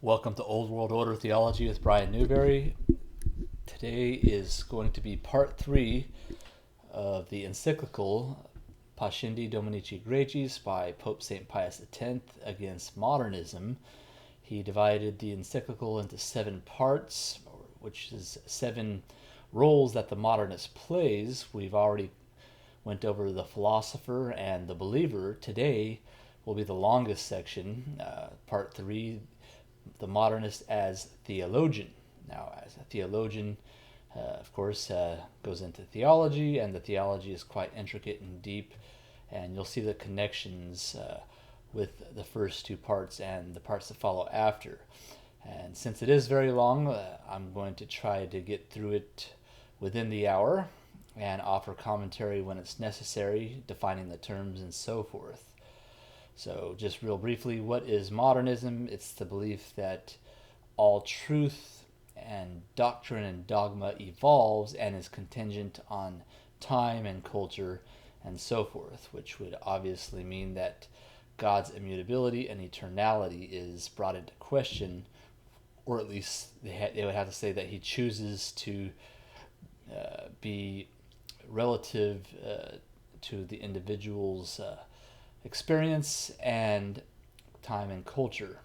Welcome to Old World Order Theology with Brian Newberry. Today is going to be part 3 of the encyclical Pascendi Dominici Gregis by Pope St. Pius X against Modernism. He divided the encyclical into 7 parts, which is 7 roles that the Modernist plays. We've already went over the philosopher and the believer. Today will be the longest section, part 3, the Modernist as theologian. Now, as a theologian, of course, goes into theology, and the theology is quite intricate and deep, and you'll see the connections with the first 2 parts and the parts that follow after. And since it is very long, I'm going to try to get through it within the hour and offer commentary when it's necessary, defining the terms and so forth. So just real briefly, what is modernism? It's the belief that all truth and doctrine and dogma evolves and is contingent on time and culture and so forth, which would obviously mean that God's immutability and eternality is brought into question, or at least they would have to say that he chooses to be relative to the individual's experience and time and culture,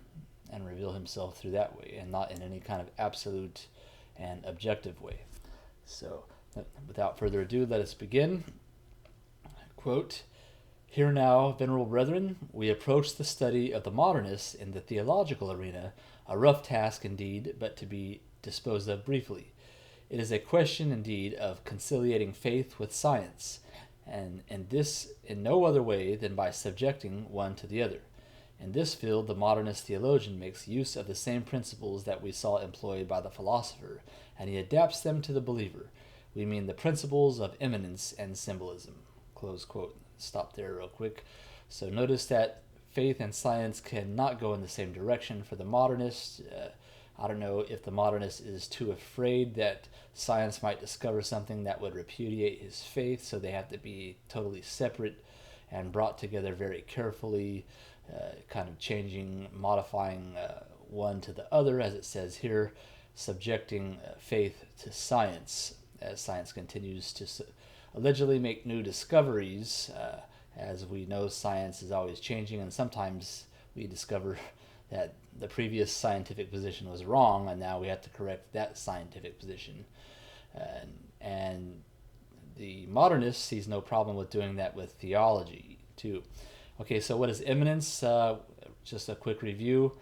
and reveal himself through that way, and not in any kind of absolute and objective way. So, without further ado, let us begin. Quote, "Here now, venerable brethren, we approach the study of the Modernists in the theological arena, a rough task indeed, but to be disposed of briefly. It is a question indeed of conciliating faith with science, and this in no other way than by subjecting one to the other. In this field, the modernist theologian makes use of the same principles that we saw employed by the philosopher, and he adapts them to the believer. We mean the principles of immanence and symbolism." Close quote. Stop there real quick. So notice that faith and science cannot go in the same direction for the modernist. I don't know if the modernist is too afraid that science might discover something that would repudiate his faith, so they have to be totally separate and brought together very carefully, kind of changing, modifying one to the other, as it says here, subjecting faith to science, as science continues to allegedly make new discoveries. As we know, science is always changing, and sometimes we discover that the previous scientific position was wrong, and now we have to correct that scientific position. And the modernist sees no problem with doing that with theology, too. Okay, so what is immanence? Just a quick review.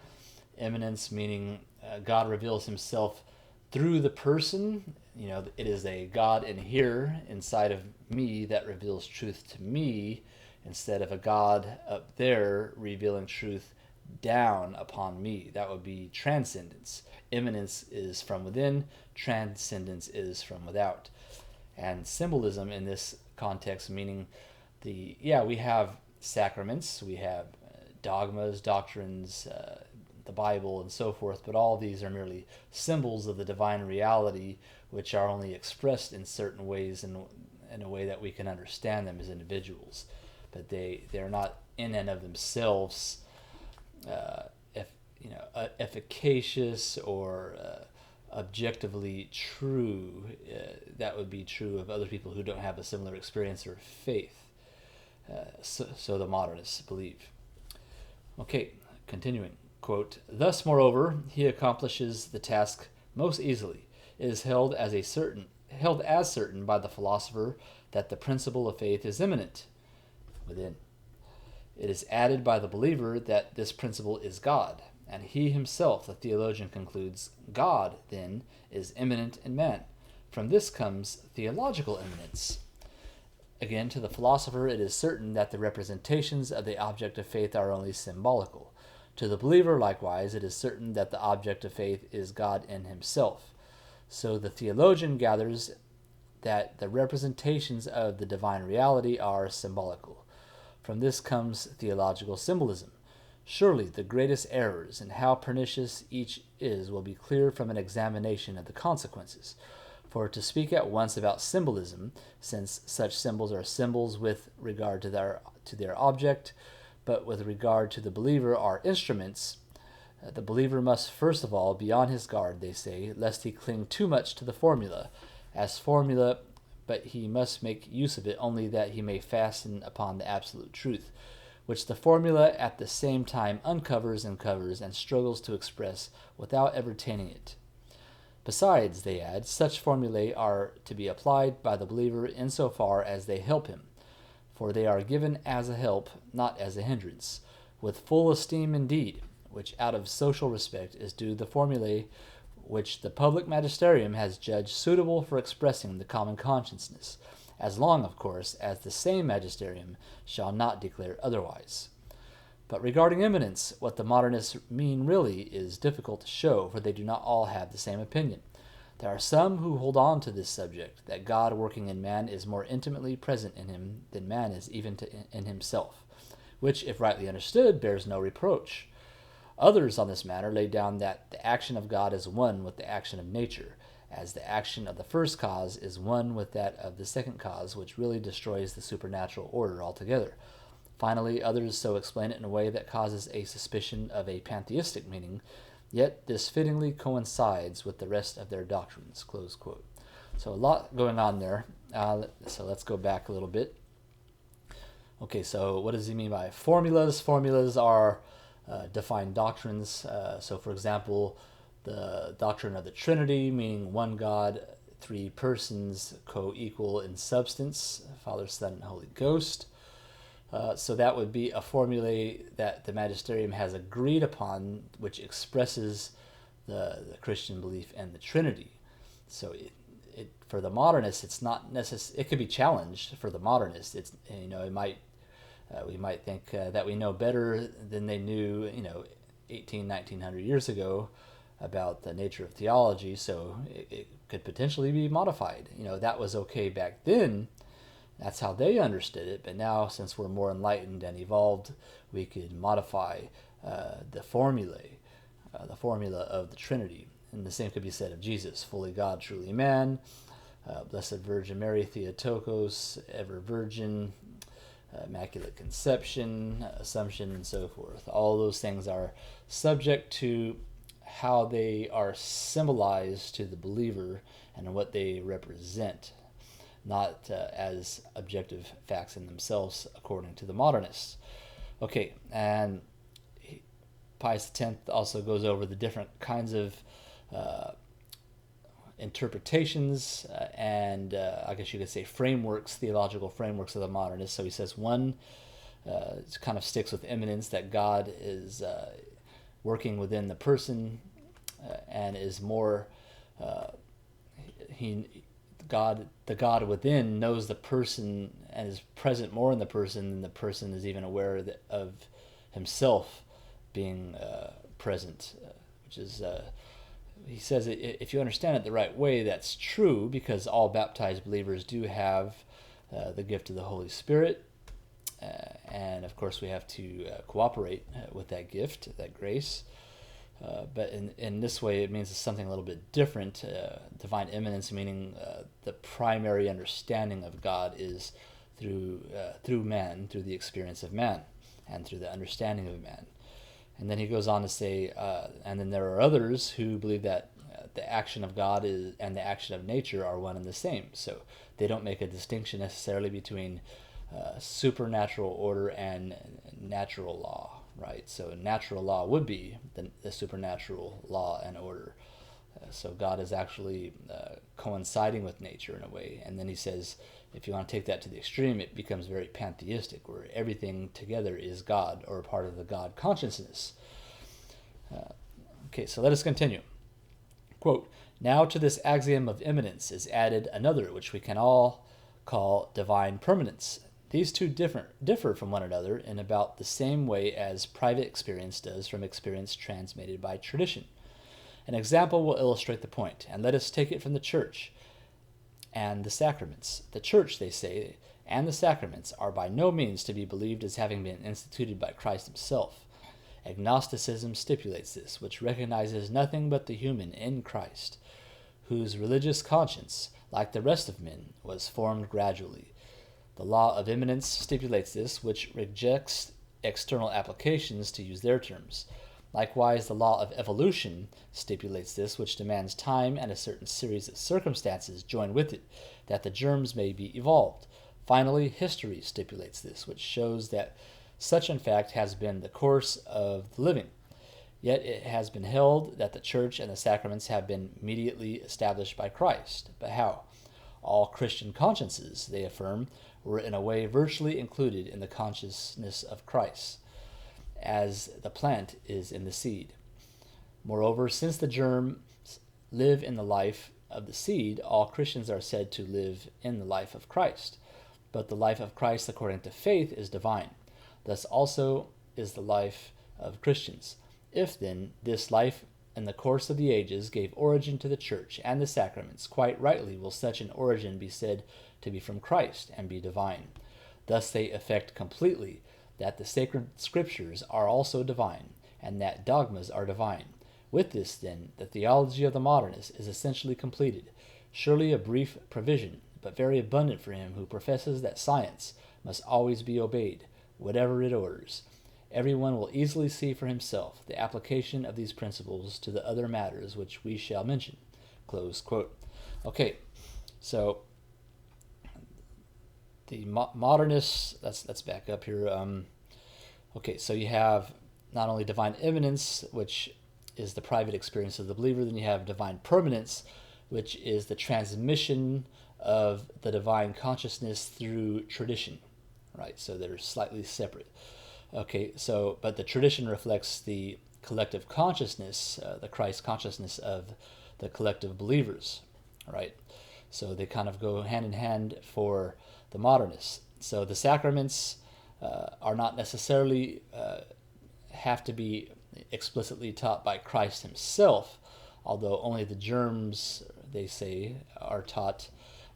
Immanence meaning God reveals himself through the person. You know, it is a God in here, inside of me, that reveals truth to me, instead of a God up there revealing truth down upon me. That would be transcendence. Immanence is from within, transcendence is from without. And symbolism in this context meaning we have sacraments, we have dogmas, doctrines, the Bible, and so forth, but all these are merely symbols of the divine reality, which are only expressed in certain ways in a way that we can understand them as individuals. But they're not in and of themselves efficacious or objectively true. That would be true of other people who don't have a similar experience or faith. So the modernists believe. Okay, continuing. Quote, "Thus, moreover, he accomplishes the task most easily. It is held as certain by the philosopher that the principle of faith is immanent within. It is added by the believer that this principle is God, and he himself, the theologian, concludes, God, then, is immanent in man. From this comes theological immanence. Again, to the philosopher, it is certain that the representations of the object of faith are only symbolical. To the believer, likewise, it is certain that the object of faith is God in himself. So the theologian gathers that the representations of the divine reality are symbolical. From this comes theological symbolism. Surely the greatest errors and how pernicious each is will be clear from an examination of the consequences. For to speak at once about symbolism, since such symbols are symbols with regard to their object, but with regard to the believer are instruments, The believer must first of all be on his guard, they say, lest he cling too much to the formula, but he must make use of it only that he may fasten upon the absolute truth, which the formula at the same time uncovers and covers and struggles to express without ever attaining it. Besides, they add, such formulae are to be applied by the believer insofar as they help him, for they are given as a help, not as a hindrance, with full esteem indeed, which out of social respect is due the formulae which the public magisterium has judged suitable for expressing the common consciousness, as long, of course, as the same magisterium shall not declare otherwise. But regarding immanence, what the Modernists mean really is difficult to show, for they do not all have the same opinion. There are some who hold on to this subject, that God working in man is more intimately present in him than man is even in himself, which, if rightly understood, bears no reproach. Others on this matter lay down that the action of God is one with the action of nature, as the action of the first cause is one with that of the second cause, which really destroys the supernatural order altogether. Finally, others so explain it in a way that causes a suspicion of a pantheistic meaning, yet this fittingly coincides with the rest of their doctrines. Close quote. So a lot going on there. So let's go back a little bit. Okay, so what does he mean by formulas? Formulas are defined doctrines. So for example, the doctrine of the Trinity, meaning one God, three persons, co-equal in substance, Father, Son, and Holy Ghost. So that would be a formulae that the Magisterium has agreed upon, which expresses the Christian belief in the Trinity. So for the Modernists, it's not necessary. It could be challenged for the Modernists. It's, it might we might think that we know better than they knew 1900 years ago about the nature of theology. So it could potentially be modified. That was okay back then. That's how they understood it, but now, since we're more enlightened and evolved, we could modify the formula of the Trinity. And the same could be said of Jesus, fully God, truly man, Blessed Virgin Mary, Theotokos, ever virgin, Immaculate Conception, Assumption, and so forth. All those things are subject to how they are symbolized to the believer and what they represent, not as objective facts in themselves, according to the Modernists. Okay, and Pius X also goes over the different kinds of interpretations and I guess you could say frameworks, theological frameworks of the Modernists. So he says one kind of sticks with immanence, that God is working within the person and is more the God within knows the person and is present more in the person than the person is even aware of himself being present, which is, he says, if you understand it the right way, that's true, because all baptized believers do have the gift of the Holy Spirit, and of course we have to cooperate with that gift, that grace. But in this way, it means it's something a little bit different. Divine immanence, meaning the primary understanding of God is through man, through the experience of man, and through the understanding of man. And then he goes on to say, and then there are others who believe that the action of God and the action of nature are one and the same. So they don't make a distinction necessarily between supernatural order and natural law. Right, so natural law would be the supernatural law and order. So God is actually coinciding with nature in a way. And then he says, if you want to take that to the extreme, it becomes very pantheistic, where everything together is God, or part of the God consciousness. Okay, so let us continue. Quote, now to this axiom of immanence is added another, which we can all call divine permanence. These two differ from one another in about the same way as private experience does from experience transmitted by tradition. An example will illustrate the point, and let us take it from the Church and the sacraments. The Church, they say, and the sacraments are by no means to be believed as having been instituted by Christ himself. Agnosticism stipulates this, which recognizes nothing but the human in Christ, whose religious conscience, like the rest of men, was formed gradually. The law of immanence stipulates this, which rejects external applications, to use their terms. Likewise, the law of evolution stipulates this, which demands time and a certain series of circumstances joined with it, that the germs may be evolved. Finally, history stipulates this, which shows that such in fact has been the course of the living. Yet it has been held that the Church and the sacraments have been immediately established by Christ. But how? All Christian consciences, they affirm, were in a way virtually included in the consciousness of Christ, as the plant is in the seed. Moreover, since the germs live in the life of the seed, all Christians are said to live in the life of Christ. But the life of Christ according to faith is divine. Thus also is the life of Christians. If then this life in the course of the ages gave origin to the Church and the sacraments, quite rightly will such an origin be said to be from Christ and be divine. Thus they affect completely that the sacred scriptures are also divine, and that dogmas are divine. With this, then, the theology of the Modernists is essentially completed, surely a brief provision, but very abundant for him who professes that science must always be obeyed, whatever it orders. Everyone will easily see for himself the application of these principles to the other matters which we shall mention. Close quote. Okay, so the Modernists, let's back up here. Okay, so you have not only divine immanence, which is the private experience of the believer, then you have divine permanence, which is the transmission of the divine consciousness through tradition, right? So they're slightly separate. Okay, so, but the tradition reflects the collective consciousness, the Christ consciousness of the collective believers, right? So they kind of go hand in hand for the Modernists. So the sacraments are not necessarily have to be explicitly taught by Christ himself, although only the germs, they say, are taught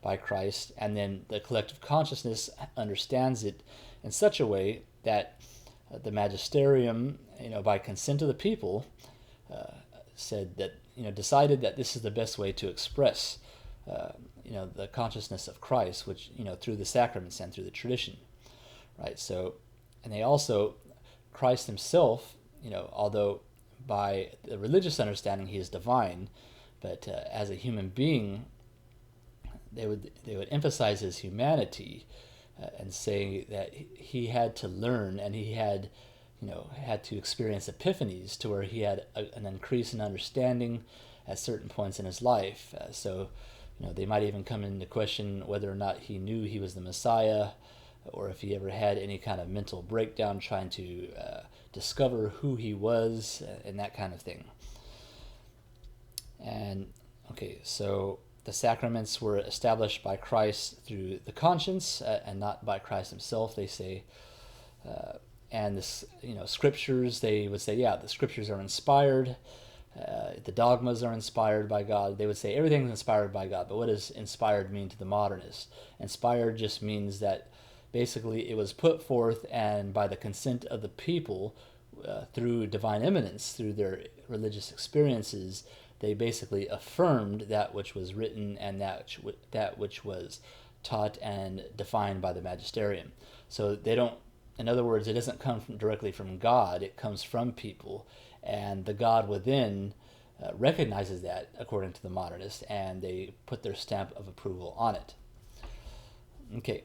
by Christ, and then the collective consciousness understands it in such a way that the Magisterium, by consent of the people, said that, decided that this is the best way to express, the consciousness of Christ, which, through the sacraments and through the tradition, right? So, and they also, Christ himself, although by the religious understanding he is divine, but as a human being, they would emphasize his humanity and say that he had to learn, and he had to experience epiphanies to where he had an increase in understanding at certain points in his life. So they might even come into question whether or not he knew he was the Messiah, or if he ever had any kind of mental breakdown trying to discover who he was, and that kind of thing. And okay, so the sacraments were established by Christ through the conscience, and not by Christ himself, they say. And this, scriptures, they would say, yeah, the scriptures are inspired. The dogmas are inspired by God. They would say everything's inspired by God. But what does inspired mean to the Modernists? Inspired just means that basically it was put forth, and by the consent of the people, through divine immanence, through their religious experiences, they basically affirmed that which was written and that which was taught and defined by the Magisterium. So they don't, in other words, it doesn't come directly from God, it comes from people, and the God within recognizes that, according to the Modernists, and they put their stamp of approval on it. Okay,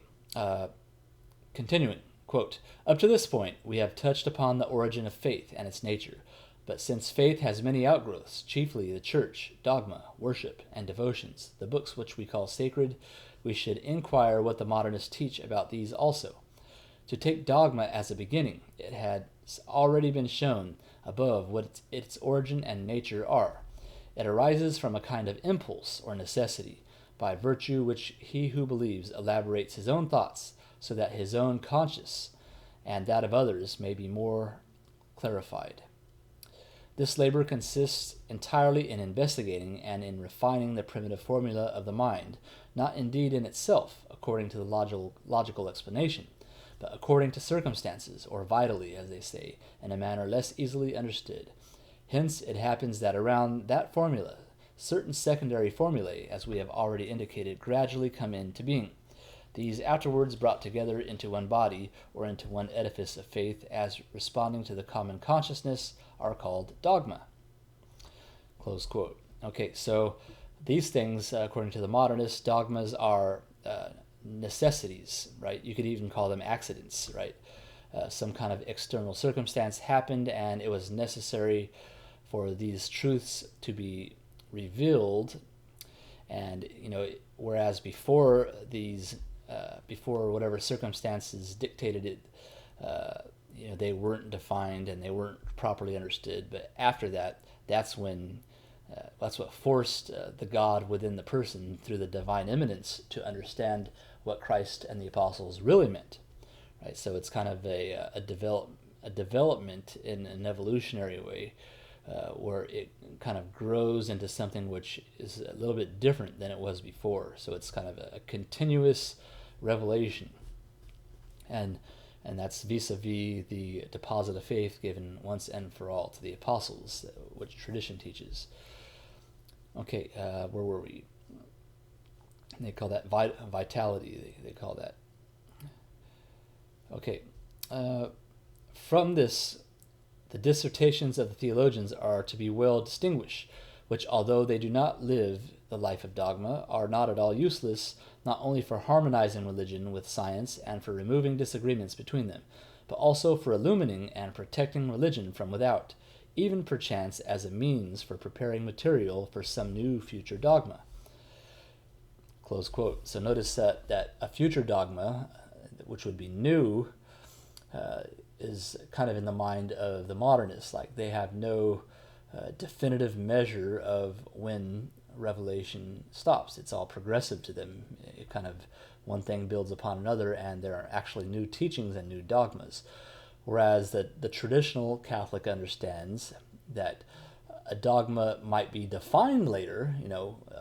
continuing, quote, "Up to this point, we have touched upon the origin of faith and its nature. But since faith has many outgrowths, chiefly the church, dogma, worship, and devotions, the books which we call sacred, we should inquire what the Modernists teach about these also. To take dogma as a beginning, it has already been shown above what its origin and nature are. It arises from a kind of impulse or necessity, by virtue which he who believes elaborates his own thoughts, so that his own conscience and that of others may be more clarified. This labor consists entirely in investigating and in refining the primitive formula of the mind, not indeed in itself, according to the logical explanation, but according to circumstances, or vitally, as they say, in a manner less easily understood. Hence it happens that around that formula, certain secondary formulae, as we have already indicated, gradually come into being. these afterwards brought together into one body or into one edifice of faith as responding to the common consciousness, are called dogma. Close quote. Okay, so these things, according to the Modernists, dogmas are necessities, right? You could even call them accidents, right? Some kind of external circumstance happened and it was necessary for these truths to be revealed. And, whereas before whatever circumstances dictated it, they weren't defined and they weren't properly understood. But after that, that's what forced the God within the person through the divine immanence to understand what Christ and the apostles really meant. Right? So it's kind of a development in an evolutionary way, where it kind of grows into something which is a little bit different than it was before. So it's kind of a continuous revelation. And that's vis-a-vis the deposit of faith given once and for all to the apostles, which tradition teaches. Okay, where were we? They call that vitality, they call that. Okay, from this, the dissertations of the theologians are to be well distinguished, which, although they do not live the life of dogma, are not at all useless, not only for harmonizing religion with science and for removing disagreements between them, but also for illumining and protecting religion from without, even perchance as a means for preparing material for some new future dogma. Close quote. So notice that a future dogma, which would be new, is kind of in the mind of the Modernists. Like they have no definitive measure of when revelation stops. It's all progressive to them. It kind of one thing builds upon another, and there are actually new teachings and new dogmas. Whereas the traditional Catholic understands that a dogma might be defined later,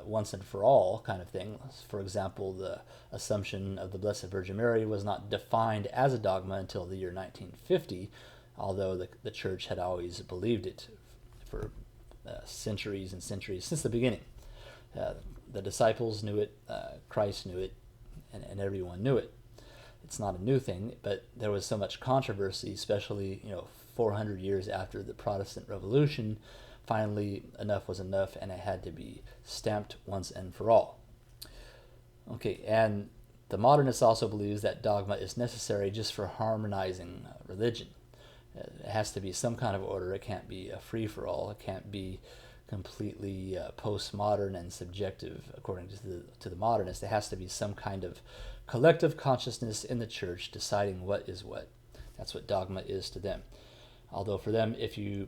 once and for all kind of thing. For example, the Assumption of the Blessed Virgin Mary was not defined as a dogma until the year 1950, although the Church had always believed it for centuries and centuries, since the beginning. The disciples knew it, Christ knew it, and everyone knew it. It's not a new thing, but there was so much controversy, especially 400 years after the Protestant Revolution. Finally, enough was enough, and it had to be stamped once and for all. Okay, and the Modernist also believes that dogma is necessary just for harmonizing religion. It has to be some kind of order. It can't be a free-for-all. It can't be completely postmodern and subjective, according to the Modernist. There has to be some kind of collective consciousness in the church deciding what is what. That's what dogma is to them. Although for them, if you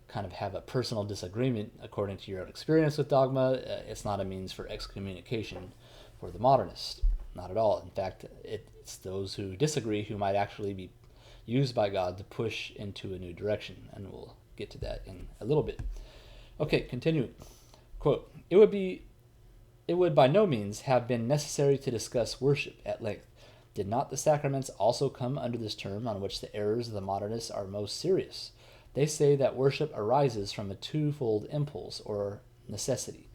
kind of have a personal disagreement according to your own experience with dogma, it's not a means for excommunication for the Modernists. Not at all. In fact, it's those who disagree who might actually be used by God to push into a new direction, and we'll get to that in a little bit. Okay, continuing. Quote, it would by no means have been necessary to discuss worship at length. Did not the sacraments also come under this term, on which the errors of the Modernists are most serious? They say that worship arises from a twofold impulse or necessity.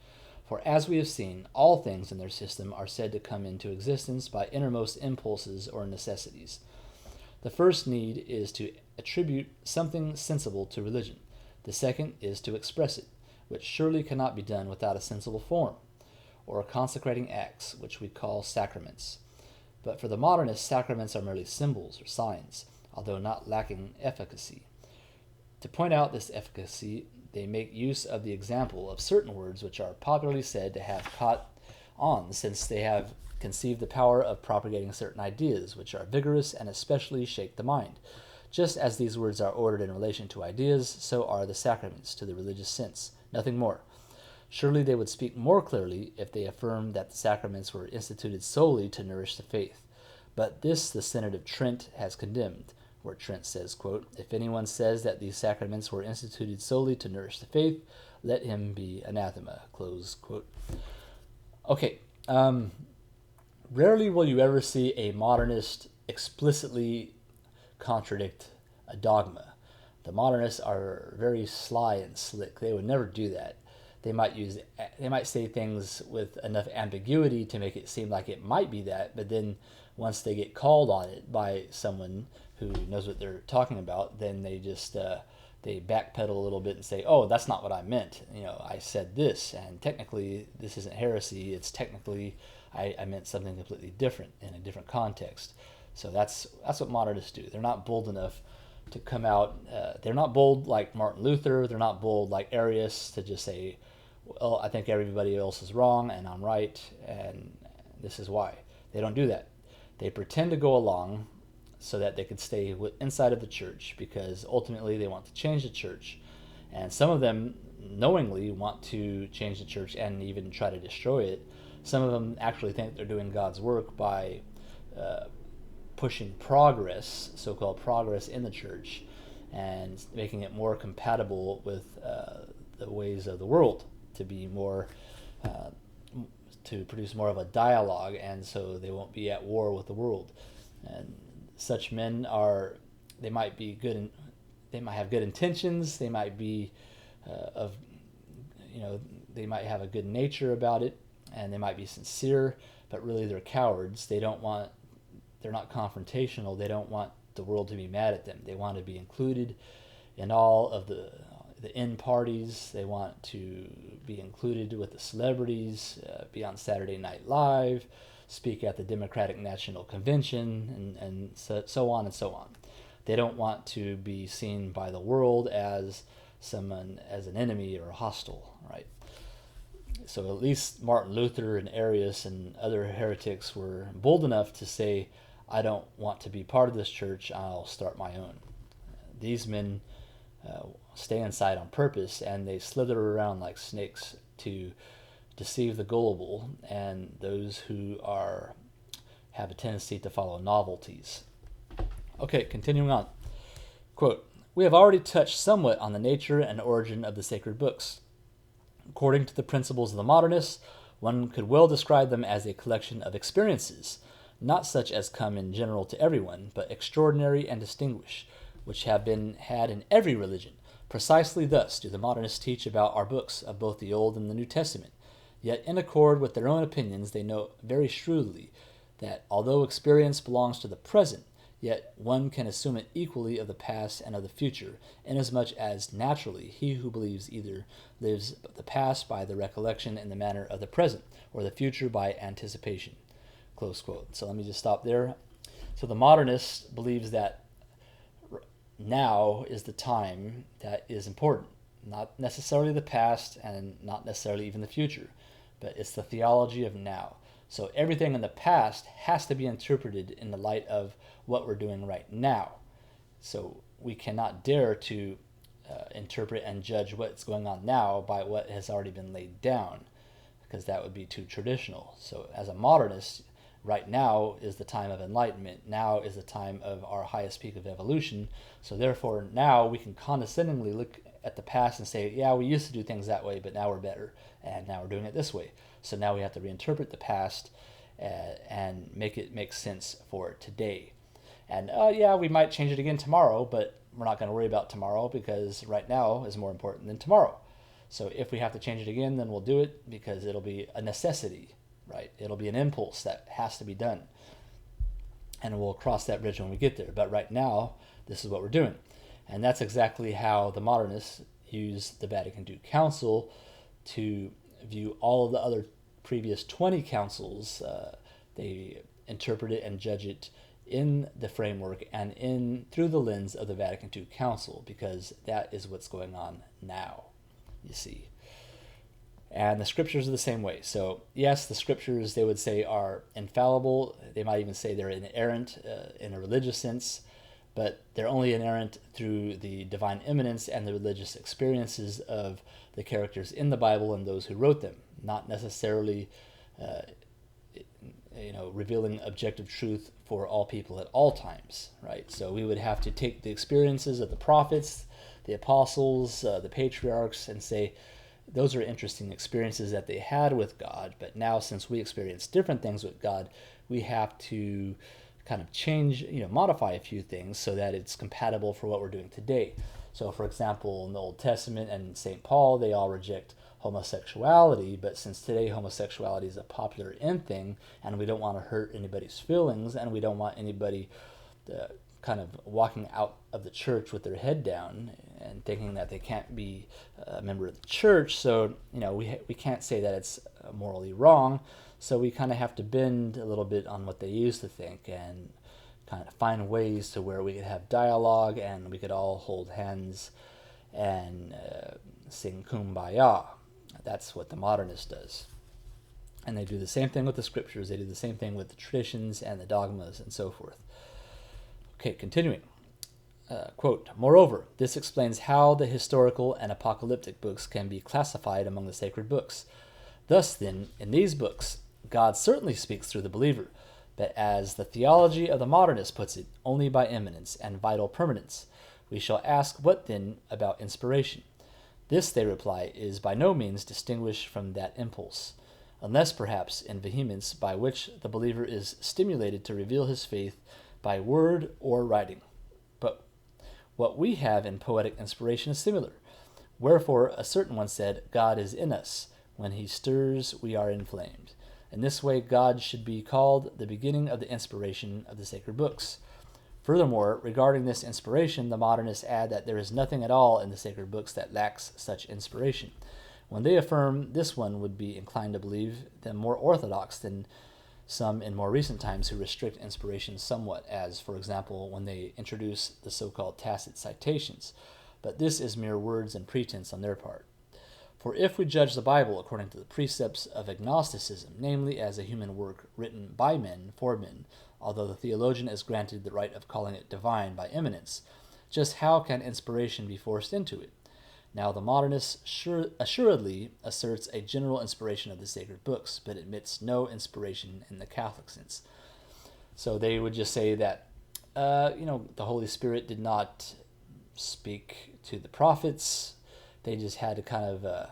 For as we have seen, all things in their system are said to come into existence by innermost impulses or necessities. The first need is to attribute something sensible to religion. The second is to express it, which surely cannot be done without a sensible form, or consecrating acts, which we call sacraments. But for the Modernists, sacraments are merely symbols or signs, although not lacking efficacy. To point out this efficacy, they make use of the example of certain words which are popularly said to have caught on, since they have conceived the power of propagating certain ideas, which are vigorous and especially shake the mind. Just as these words are ordered in relation to ideas, so are the sacraments to the religious sense, nothing more. Surely they would speak more clearly if they affirmed that the sacraments were instituted solely to nourish the faith. But this the Synod of Trent has condemned, where Trent says, quote, if anyone says that these sacraments were instituted solely to nourish the faith, let him be anathema, close quote. Okay, rarely will you ever see a Modernist explicitly contradict a dogma. The Modernists are very sly and slick. They would never do that. they might say things with enough ambiguity to make it seem like it might be that, but then once they get called on it by someone who knows what they're talking about, then they just they backpedal a little bit and say, oh, that's not what I meant. I said this, and technically this isn't heresy. It's technically I meant something completely different in a different context. So that's what modernists do. They're not bold enough to come out. They're not bold like Martin Luther. They're not bold like Arius to just say, well, I think everybody else is wrong and I'm right, and this is why. They don't do that. They pretend to go along so that they could stay inside of the church, because ultimately they want to change the church. And some of them knowingly want to change the church and even try to destroy it. Some of them actually think they're doing God's work by pushing progress, so-called progress in the church, and making it more compatible with the ways of the world, to be more to produce more of a dialogue, and so they won't be at war with the world. And such men they might be good, they might have good intentions, they might be they might have a good nature about it, and they might be sincere, but really they're cowards. They're not confrontational. They don't want the world to be mad at them. They want to be included in all of the end parties. They want to be included with the celebrities, be on Saturday Night Live, speak at the Democratic National Convention, and so on and so on. They don't want to be seen by the world as someone, as an enemy or hostile, right? So at least Martin Luther and Arius and other heretics were bold enough to say, I don't want to be part of this church, I'll start my own. These men stay inside on purpose, and they slither around like snakes to deceive the gullible and those who have a tendency to follow novelties. Okay, continuing on. Quote, we have already touched somewhat on the nature and origin of the sacred books. According to the principles of the Modernists, one could well describe them as a collection of experiences, not such as come in general to everyone, but extraordinary and distinguished, which have been had in every religion. Precisely thus do the Modernists teach about our books of both the Old and the New Testament. Yet in accord with their own opinions, they know very shrewdly that although experience belongs to the present, yet one can assume it equally of the past and of the future, inasmuch as naturally he who believes either lives the past by the recollection in the manner of the present, or the future by anticipation. Close quote. So let me just stop there. So the modernist believes that now is the time that is important, not necessarily the past and not necessarily even the future, but it's the theology of now. So everything in the past has to be interpreted in the light of what we're doing right now. So we cannot dare to interpret and judge what's going on now by what has already been laid down, because that would be too traditional. So as a modernist, right now is the time of enlightenment. Now is the time of our highest peak of evolution. So therefore now we can condescendingly look at the past and say, yeah, we used to do things that way, but now we're better, and now we're doing it this way. So now we have to reinterpret the past and make it make sense for today. And yeah, we might change it again tomorrow, but we're not going to worry about tomorrow because right now is more important than tomorrow. So if we have to change it again, then we'll do it because it'll be a necessity, right? It'll be an impulse that has to be done. And we'll cross that bridge when we get there. But right now, this is what we're doing. And that's exactly how the modernists use the Vatican II Council to view all of the other previous 20 councils. They interpret it and judge it in the framework and through the lens of the Vatican II Council, because that is what's going on now, you see. And the scriptures are the same way. So yes, the scriptures, they would say, are infallible. They might even say they're inerrant in a religious sense, but they're only inerrant through the divine immanence and the religious experiences of the characters in the Bible and those who wrote them, not necessarily revealing objective truth for all people at all times, right? So we would have to take the experiences of the prophets, the apostles, the patriarchs, and say, those are interesting experiences that they had with God, but now since we experience different things with God, we have to kind of change, modify a few things so that it's compatible for what we're doing today. So, for example, in the Old Testament and St. Paul, they all reject homosexuality, but since today homosexuality is a popular in thing, and we don't want to hurt anybody's feelings, and we don't want anybody kind of walking out of the church with their head down and thinking that they can't be a member of the church, so we can't say that it's morally wrong, so we kind of have to bend a little bit on what they used to think and kind of find ways to where we could have dialogue and we could all hold hands and sing Kumbaya. That's what the Modernist does. And they do the same thing with the scriptures. They do the same thing with the traditions and the dogmas and so forth. Okay, continuing. Quote, moreover, this explains how the historical and apocalyptic books can be classified among the sacred books. Thus, then, in these books, God certainly speaks through the believer, but as the theology of the Modernists puts it, only by immanence and vital permanence. We shall ask, what then about inspiration? This, they reply, is by no means distinguished from that impulse, unless perhaps in vehemence by which the believer is stimulated to reveal his faith by word or writing. But what we have in poetic inspiration is similar. Wherefore a certain one said, God is in us. When he stirs, we are inflamed. In this way, God should be called the beginning of the inspiration of the sacred books. Furthermore, regarding this inspiration, the Modernists add that there is nothing at all in the sacred books that lacks such inspiration. When they affirm this, one would be inclined to believe them more orthodox than some in more recent times who restrict inspiration somewhat, as, for example, when they introduce the so-called tacit citations. But this is mere words and pretense on their part. For if we judge the Bible according to the precepts of agnosticism, namely as a human work written by men for men, although the theologian is granted the right of calling it divine by eminence, just how can inspiration be forced into it? Now the Modernist assuredly asserts a general inspiration of the sacred books, but admits no inspiration in the Catholic sense. So they would just say that, the Holy Spirit did not speak to the prophets. They just had a kind of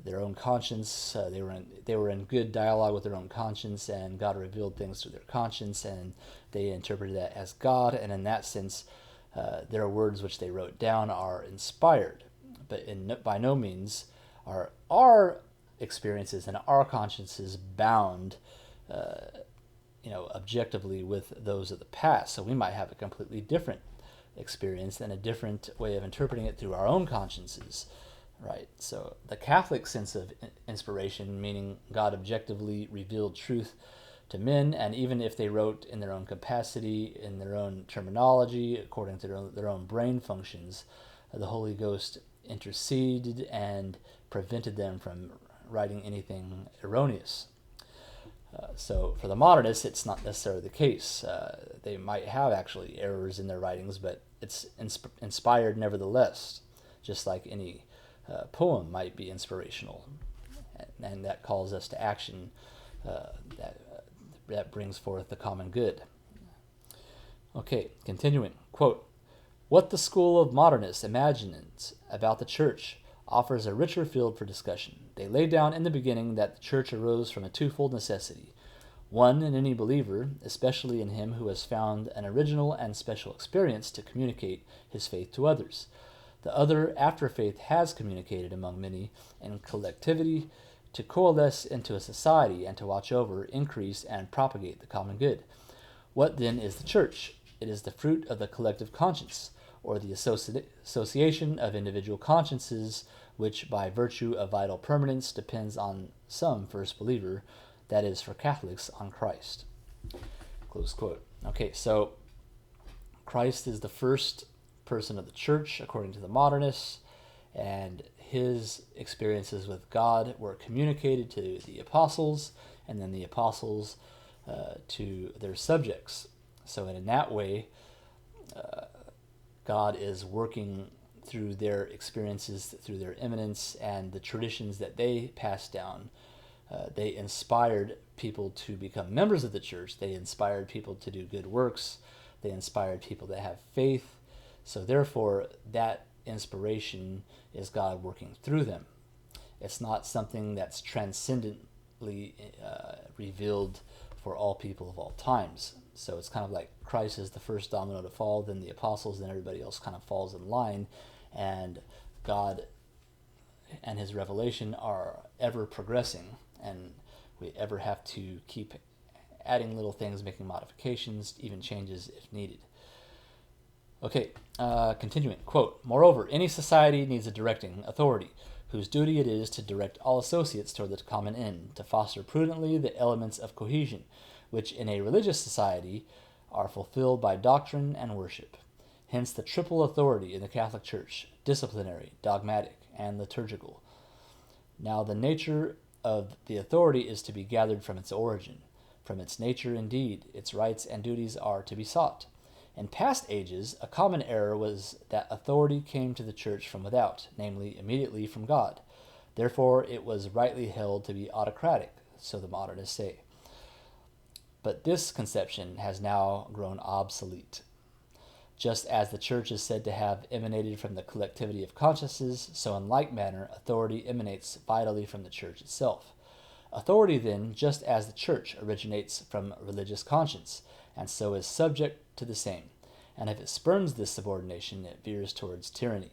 their own conscience. They were in good dialogue with their own conscience, and God revealed things through their conscience, and they interpreted that as God. And in that sense, their words which they wrote down are inspired. But by no means are our experiences and our consciences bound, objectively with those of the past. So we might have a completely different experience and a different way of interpreting it through our own consciences, right? So the Catholic sense of inspiration, meaning God objectively revealed truth to men, and even if they wrote in their own capacity, in their own terminology, according to their own brain functions, the Holy Ghost interceded and prevented them from writing anything erroneous. So for the Modernists, it's not necessarily the case. They might have actually errors in their writings, but it's inspired nevertheless, just like any poem might be inspirational, and that calls us to action that brings forth the common good. Okay, continuing. Quote, what the school of Modernists imagines about the church offers a richer field for discussion. They lay down in the beginning that the church arose from a twofold necessity. One, in any believer, especially in him who has found an original and special experience to communicate his faith to others. The other, after faith has communicated among many in collectivity, to coalesce into a society and to watch over, increase, and propagate the common good. What then is the church? It is the fruit of the collective conscience, or the association of individual consciences, which by virtue of vital permanence depends on some first believer, that is, for Catholics, on Christ. Close quote. Okay, so Christ is the first person of the church, according to the Modernists, and his experiences with God were communicated to the apostles, and then the apostles to their subjects. So in that way, God is working through their experiences, through their eminence, and the traditions that they passed down. They inspired people to become members of the church. They inspired people to do good works. They inspired people to have faith. So therefore, that inspiration is God working through them. It's not something that's transcendently revealed for all people of all times. So it's kind of like Christ is the first domino to fall, then the apostles, then everybody else kind of falls in line. and God and his revelation are ever progressing, and we ever have to keep adding little things, making modifications, even changes if needed. Okay, continuing, quote, "Moreover, any society needs a directing authority, whose duty it is to direct all associates toward the common end, to foster prudently the elements of cohesion, which in a religious society are fulfilled by doctrine and worship. Hence the triple authority in the Catholic Church, disciplinary, dogmatic, and liturgical. Now the nature of the authority is to be gathered from its origin. From its nature, indeed, its rights and duties are to be sought. In past ages, a common error was that authority came to the Church from without, namely, immediately from God. Therefore, it was rightly held to be autocratic, so the Modernists say. But this conception has now grown obsolete. Just as the Church is said to have emanated from the collectivity of consciences, so in like manner authority emanates vitally from the Church itself. Authority, then, just as the Church, originates from religious conscience, and so is subject to the same, and if it spurns this subordination, it veers towards tyranny.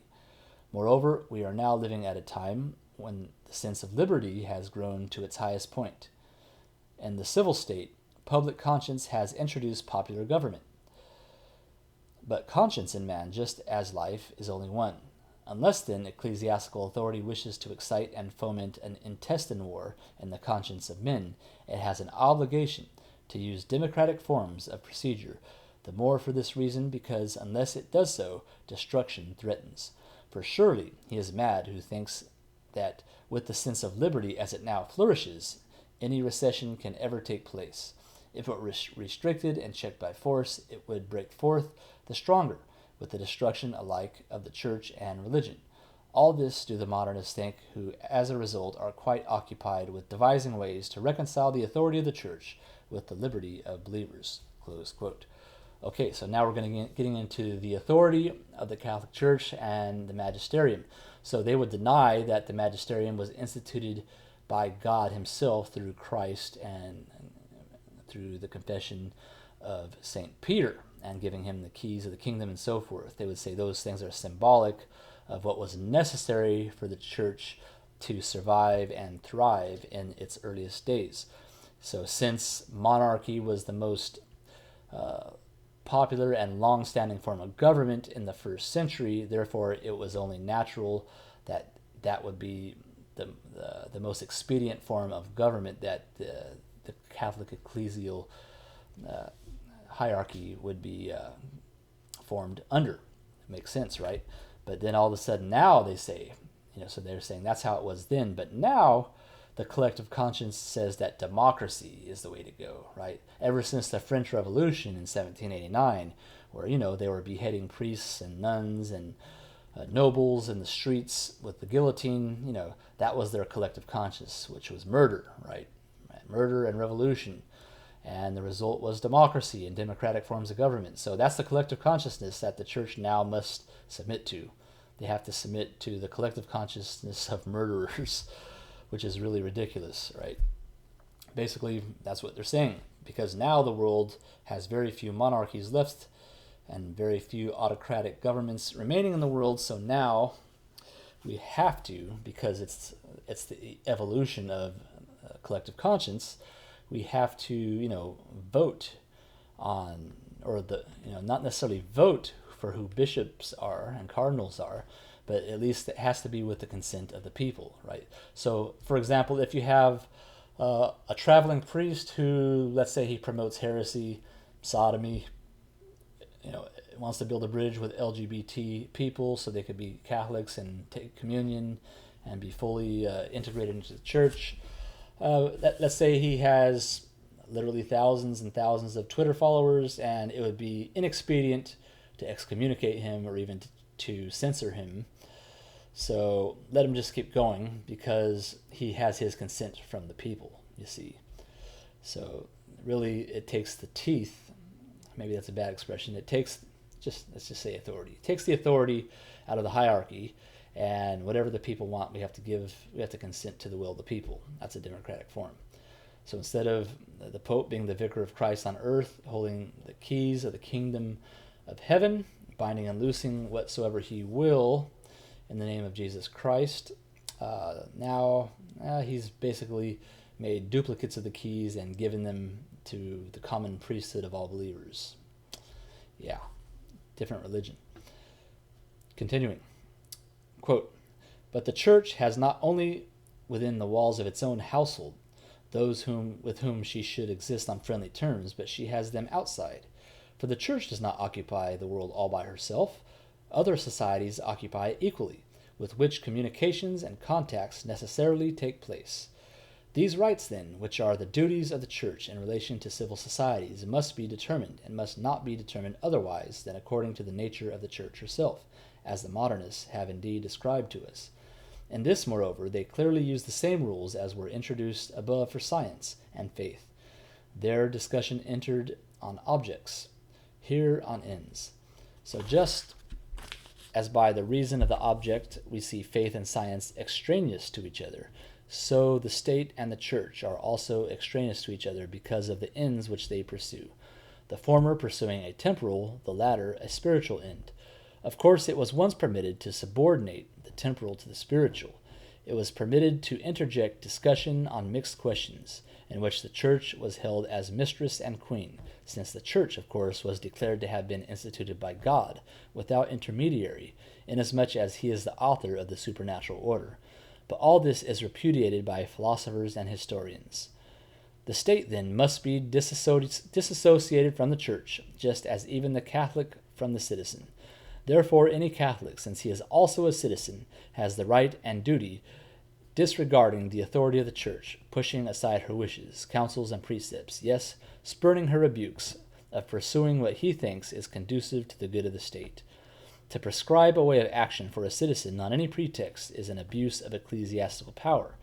Moreover, we are now living at a time when the sense of liberty has grown to its highest point. In the civil state, public conscience has introduced popular government. But conscience in man, just as life, is only one. Unless, then, ecclesiastical authority wishes to excite and foment an intestine war in the conscience of men, it has an obligation to use democratic forms of procedure, the more for this reason, because unless it does so, destruction threatens. For surely he is mad who thinks that with the sense of liberty as it now flourishes, any recession can ever take place. If it were restricted and checked by force, it would break forth the stronger, with the destruction alike of the Church and religion. All this do the Modernists think, who as a result are quite occupied with devising ways to reconcile the authority of the Church with the liberty of believers." Close quote. Okay, so now we're getting into the authority of the Catholic Church and the Magisterium. So they would deny that the Magisterium was instituted by God himself through Christ and through the confession of St. Peter and giving him the keys of the kingdom and so forth. They would say those things are symbolic of what was necessary for the Church to survive and thrive in its earliest days. So since monarchy was the most popular and long-standing form of government in the first century, therefore it was only natural that that would be the most expedient form of government that the Catholic ecclesial hierarchy would be formed under. It makes sense, right? But then all of a sudden now they say, so they're saying that's how it was then, but now the collective conscience says that democracy is the way to go, right? Ever since the French Revolution in 1789, where, they were beheading priests and nuns and nobles in the streets with the guillotine, that was their collective conscience, which was murder, right? Murder and revolution. And the result was democracy and democratic forms of government. So that's the collective consciousness that the Church now must submit to. They have to submit to the collective consciousness of murderers, which is really ridiculous, right? Basically, that's what they're saying, because now the world has very few monarchies left and very few autocratic governments remaining in the world, so now we have to, because it's the evolution of collective conscience, we have to, vote on, or not necessarily vote for who bishops are and cardinals are, but at least it has to be with the consent of the people, right? So, for example, if you have a traveling priest who, let's say he promotes heresy, sodomy, wants to build a bridge with LGBT people so they could be Catholics and take communion and be fully integrated into the church. Let's say he has literally thousands and thousands of Twitter followers, and it would be inexpedient to excommunicate him or even to censor him. So let him just keep going because he has his consent from the people, you see. So really it takes the teeth, maybe that's a bad expression, let's just say authority. It takes the authority out of the hierarchy, and whatever the people want, we have to consent to the will of the people. That's a democratic form. So instead of the Pope being the vicar of Christ on earth, holding the keys of the kingdom of heaven, binding and loosing whatsoever he will, in the name of Jesus Christ. Now he's basically made duplicates of the keys and given them to the common priesthood of all believers. Yeah, different religion. Continuing, quote, "But the church has not only within the walls of its own household those with whom she should exist on friendly terms, but she has them outside. For the church does not occupy the world all by herself. Other societies occupy it equally, with which communications and contacts necessarily take place. These rights, then, which are the duties of the church in relation to civil societies, must be determined, and must not be determined otherwise than according to the nature of the church herself, as the Modernists have indeed described to us. In this, moreover, they clearly use the same rules as were introduced above for science and faith. Their discussion entered on objects, here on ends. So just as by the reason of the object we see faith and science extraneous to each other, so the state and the church are also extraneous to each other because of the ends which they pursue, the former pursuing a temporal, the latter a spiritual end. Of course, it was once permitted to subordinate the temporal to the spiritual. It was permitted to interject discussion on mixed questions, in which the church was held as mistress and queen, since the church, of course, was declared to have been instituted by God, without intermediary, inasmuch as he is the author of the supernatural order. But all this is repudiated by philosophers and historians. The state, then, must be disassociated from the church, just as even the Catholic from the citizen. Therefore, any Catholic, since he is also a citizen, has the right and duty, disregarding the authority of the church, pushing aside her wishes, counsels, and precepts, yes, spurning her rebukes, of pursuing what he thinks is conducive to the good of the state. To prescribe a way of action for a citizen on any pretext is an abuse of ecclesiastical power,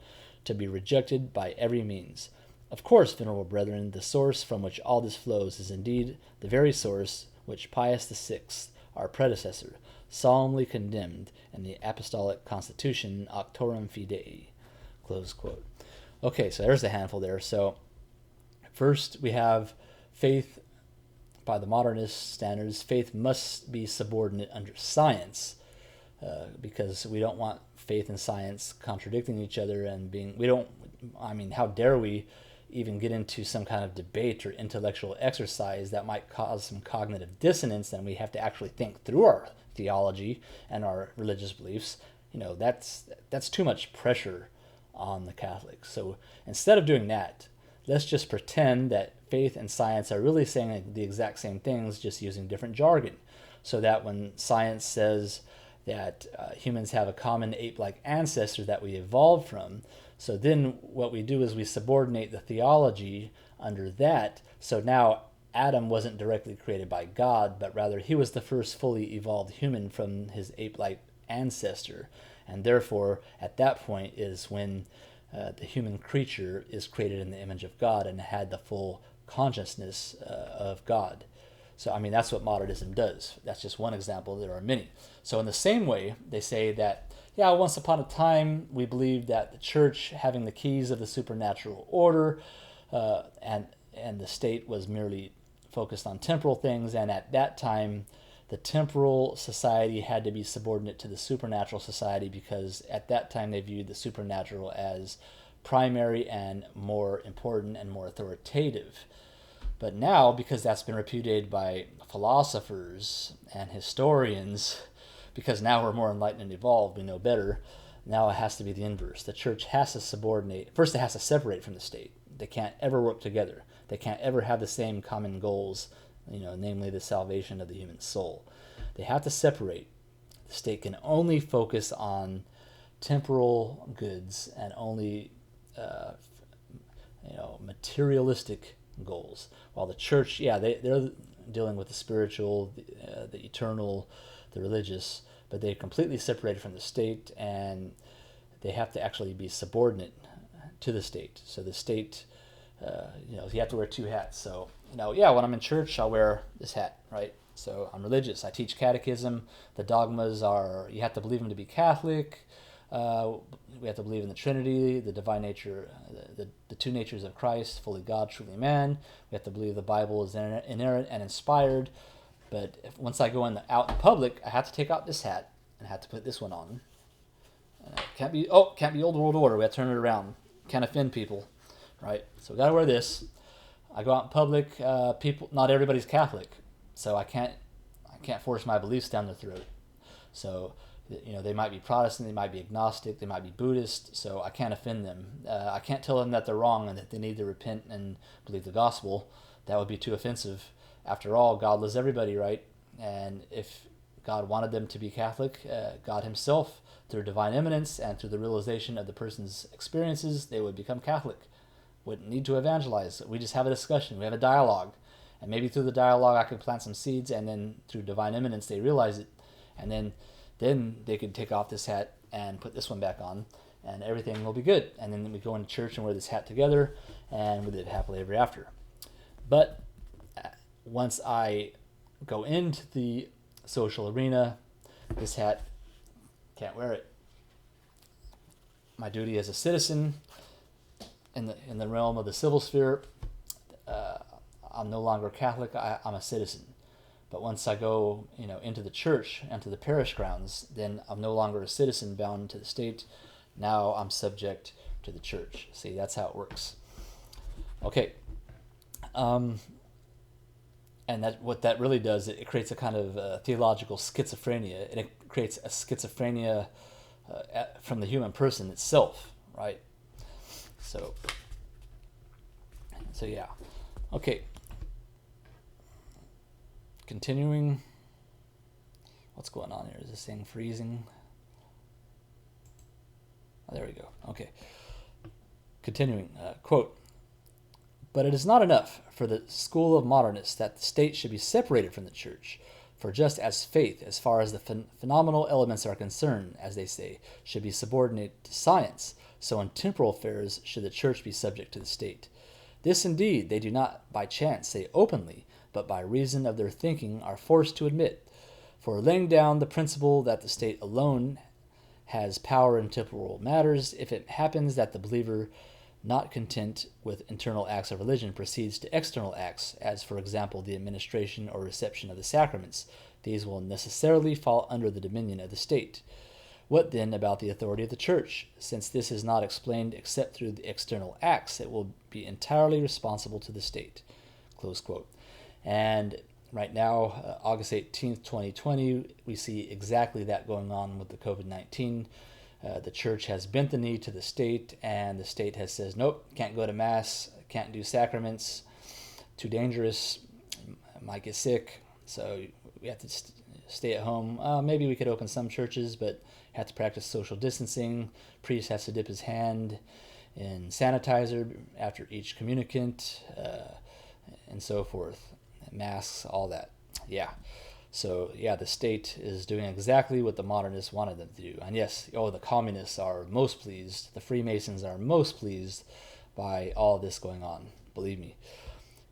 to be rejected by every means. Of course, venerable brethren, the source from which all this flows is indeed the very source which Pius VI, our predecessor, solemnly condemned in the Apostolic Constitution Auctorem Fidei." Close quote. Okay, so there's a handful there. So first we have faith. By the modernist standards, faith must be subordinate under science, because we don't want faith and science contradicting each other and how dare we even get into some kind of debate or intellectual exercise that might cause some cognitive dissonance, and we have to actually think through our theology and our religious beliefs. That's too much pressure on the Catholics. So instead of doing that, let's just pretend that faith and science are really saying the exact same things, just using different jargon, so that when science says that humans have a common ape-like ancestor that we evolved from, so then what we do is we subordinate the theology under that. So now Adam wasn't directly created by God, but rather he was the first fully evolved human from his ape-like ancestor, and therefore at that point is when the human creature is created in the image of God and had the full consciousness of God. So, that's what modernism does. That's just one example. There are many. So in the same way, they say that, once upon a time, we believed that the church, having the keys of the supernatural order, and the state was merely focused on temporal things, and at that time, the temporal society had to be subordinate to the supernatural society, because at that time they viewed the supernatural as primary and more important and more authoritative. But now, because that's been repudiated by philosophers and historians, because now we're more enlightened and evolved, we know better, now it has to be the inverse. The church has to subordinate. First, it has to separate from the state. They can't ever work together. They can't ever have the same common goals, namely the salvation of the human soul. They have to separate. The state can only focus on temporal goods and only materialistic goals, while the church, they're dealing with the spiritual, the eternal, the religious, but they're completely separated from the state, and they have to actually be subordinate to the state. So the state, you have to wear two hats. So, when I'm in church, I'll wear this hat, right? So I'm religious. I teach catechism. The dogmas are, you have to believe them to be Catholic. We have to believe in the Trinity, the divine nature, the two natures of Christ, fully God, truly man. We have to believe the Bible is inerrant and inspired. But once I go out in public, I have to take out this hat and I have to put this one on. can't be old world order. We have to turn it around. Can't offend people, right? So we got to wear this. I go out in public. People, not everybody's Catholic, so I can't force my beliefs down their throat. So, they might be Protestant, they might be agnostic, they might be Buddhist, so I can't offend them. I can't tell them that they're wrong and that they need to repent and believe the gospel. That would be too offensive. After all, God loves everybody, right? And if God wanted them to be Catholic, God himself, through divine eminence and through the realization of the person's experiences, they would become Catholic. Wouldn't need to evangelize. We just have a discussion. We have a dialogue. And maybe through the dialogue I can plant some seeds, and then through divine eminence they realize it. And then they could take off this hat and put this one back on, and everything will be good. And then we go into church and wear this hat together, and we live happily ever after. But once I go into the social arena, this hat, can't wear it. My duty as a citizen in the realm of the civil sphere, I'm no longer Catholic. I'm a citizen. But once I go, into the church and to the parish grounds, then I'm no longer a citizen bound to the state. Now I'm subject to the church. See, that's how it works. Okay. And what that really does, it creates a kind of theological schizophrenia, and it creates a schizophrenia from the human person itself, right? So yeah. Okay. Continuing. What's going on here? Is this thing freezing? Oh, there we go. Okay. Continuing. Quote. But it is not enough for the school of Modernists that the state should be separated from the church, for just as faith, as far as the phenomenal elements are concerned, as they say, should be subordinate to science, so in temporal affairs should the church be subject to the state. This indeed they do not by chance say openly, but by reason of their thinking are forced to admit. For laying down the principle that the state alone has power in temporal matters, if it happens that the believer, not content with internal acts of religion, proceeds to external acts, as for example the administration or reception of the sacraments, these will necessarily fall under the dominion of the state. What then about the authority of the church? Since this is not explained except through the external acts, it will be entirely responsible to the state. Close quote. And right now, August 18th, 2020, we see exactly that going on with the COVID-19. The church has bent the knee to the state, and the state has says, nope, can't go to mass, can't do sacraments, too dangerous, might get sick, so we have to stay at home. Maybe we could open some churches, but have to practice social distancing. Priest has to dip his hand in sanitizer after each communicant, and so forth. Masks, all that. Yeah. So, the state is doing exactly what the Modernists wanted them to do. And yes, the communists are most pleased. The Freemasons are most pleased by all this going on. Believe me.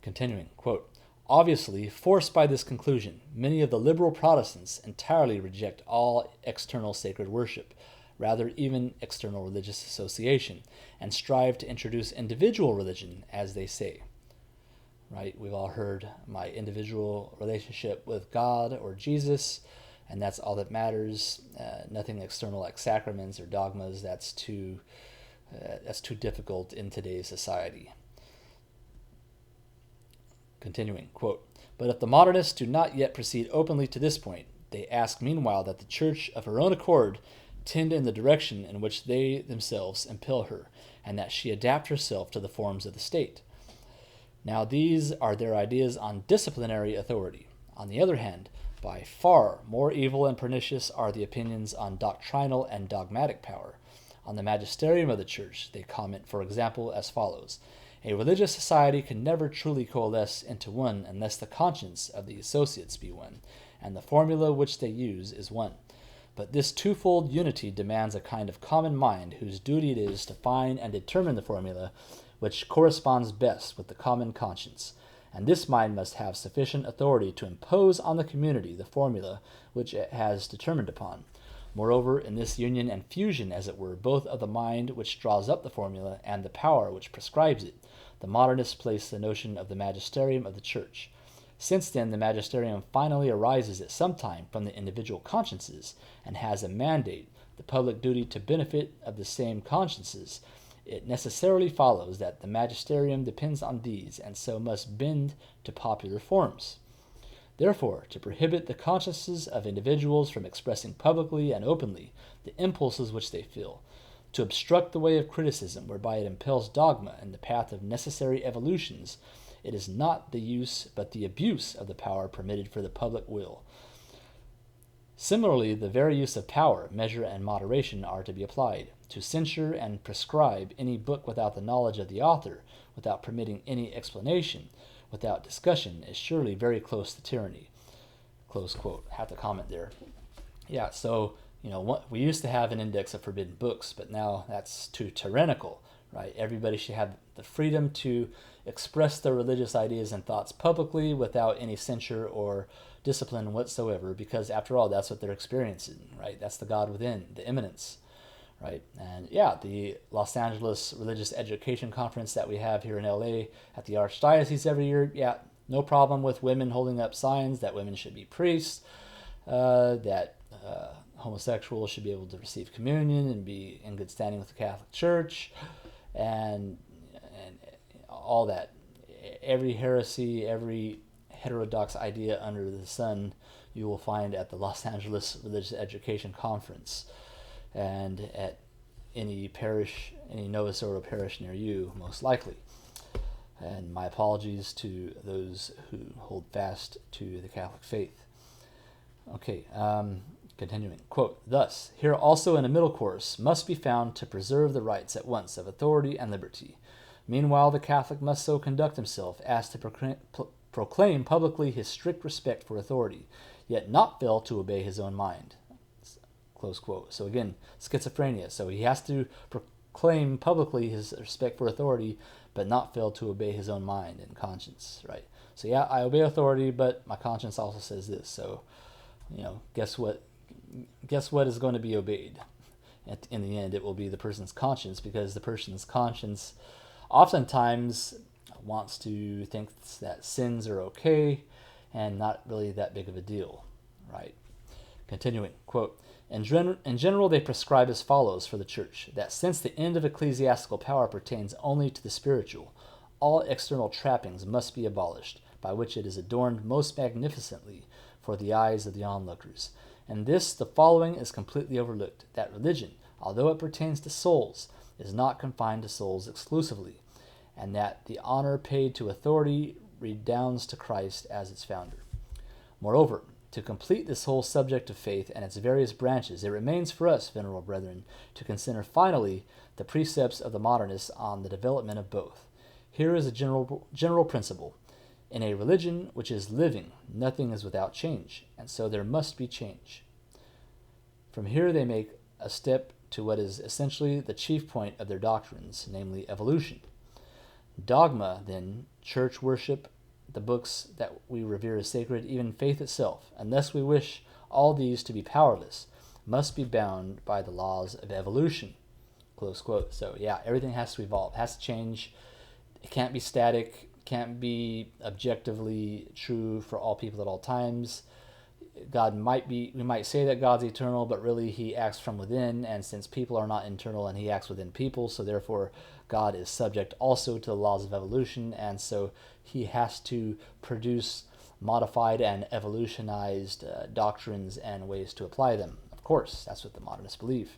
Continuing, quote, obviously, forced by this conclusion, many of the liberal Protestants entirely reject all external sacred worship, rather even external religious association, and strive to introduce individual religion, as they say. Right? We've all heard my individual relationship with God or Jesus, and that's all that matters. Nothing external like sacraments or dogmas. That's too difficult in today's society. Continuing, quote, but if the Modernists do not yet proceed openly to this point, they ask meanwhile that the Church of her own accord tend in the direction in which they themselves impel her, and that she adapt herself to the forms of the state. Now these are their ideas on disciplinary authority. On the other hand, by far more evil and pernicious are the opinions on doctrinal and dogmatic power. On the magisterium of the Church, they comment, for example, as follows. A religious society can never truly coalesce into one unless the conscience of the associates be one, and the formula which they use is one. But this twofold unity demands a kind of common mind whose duty it is to find and determine the formula which corresponds best with the common conscience, and this mind must have sufficient authority to impose on the community the formula which it has determined upon. Moreover, in this union and fusion, as it were, both of the mind which draws up the formula and the power which prescribes it, the Modernists place the notion of the magisterium of the Church. Since then, the magisterium finally arises at some time from the individual consciences and has a mandate, the public duty to benefit of the same consciences, it necessarily follows that the magisterium depends on these, and so must bend to popular forms. Therefore, to prohibit the consciences of individuals from expressing publicly and openly the impulses which they feel, to obstruct the way of criticism whereby it impels dogma in the path of necessary evolutions, it is not the use but the abuse of the power permitted for the public will. Similarly, the very use of power, measure, and moderation are to be applied. To censure and prescribe any book without the knowledge of the author, without permitting any explanation, without discussion, is surely very close to tyranny. Close quote. I have to comment there. Yeah, so, we used to have an index of forbidden books, but now that's too tyrannical, right? Everybody should have the freedom to express their religious ideas and thoughts publicly without any censure or discipline whatsoever, because after all, that's what they're experiencing, right? That's the God within, the immanence, right? And yeah, the Los Angeles Religious Education Conference that we have here in LA at the Archdiocese every year, yeah, no problem with women holding up signs that women should be priests, that homosexuals should be able to receive communion and be in good standing with the Catholic Church, and all that. Every heresy, every heterodox idea under the sun you will find at the Los Angeles Religious Education Conference and at any parish, any Novus Ordo parish near you, most likely. And my apologies to those who hold fast to the Catholic faith. Okay, continuing. Quote, thus, here also in a middle course must be found to preserve the rights at once of authority and liberty. Meanwhile, the Catholic must so conduct himself as to proclaim publicly his strict respect for authority, yet not fail to obey his own mind. Close quote. So again, schizophrenia. So he has to proclaim publicly his respect for authority, but not fail to obey his own mind and conscience, right? So yeah, I obey authority, but my conscience also says this. So, guess what? Guess what is going to be obeyed? In the end, it will be the person's conscience, because the person's conscience oftentimes wants to think that sins are okay and not really that big of a deal, right? Continuing, quote, in general, they prescribe as follows for the Church, that since the end of ecclesiastical power pertains only to the spiritual, all external trappings must be abolished, by which it is adorned most magnificently for the eyes of the onlookers. And this, the following, is completely overlooked, that religion, although it pertains to souls, is not confined to souls exclusively, and that the honor paid to authority redounds to Christ as its founder. Moreover, to complete this whole subject of faith and its various branches, it remains for us, venerable brethren, to consider finally the precepts of the Modernists on the development of both. Here is a general principle. In a religion which is living, nothing is without change, and so there must be change. From here they make a step to what is essentially the chief point of their doctrines, namely evolution. Dogma, then, church worship, the books that we revere as sacred, even faith itself, unless we wish all these to be powerless, must be bound by the laws of evolution. Close quote. So yeah, everything has to evolve, has to change. It can't be static, can't be objectively true for all people at all times. We might say that God's eternal, but really he acts from within, and since people are not internal and he acts within people, so therefore God is subject also to the laws of evolution, and so he has to produce modified and evolutionized doctrines and ways to apply them. Of course, that's what the Modernists believe.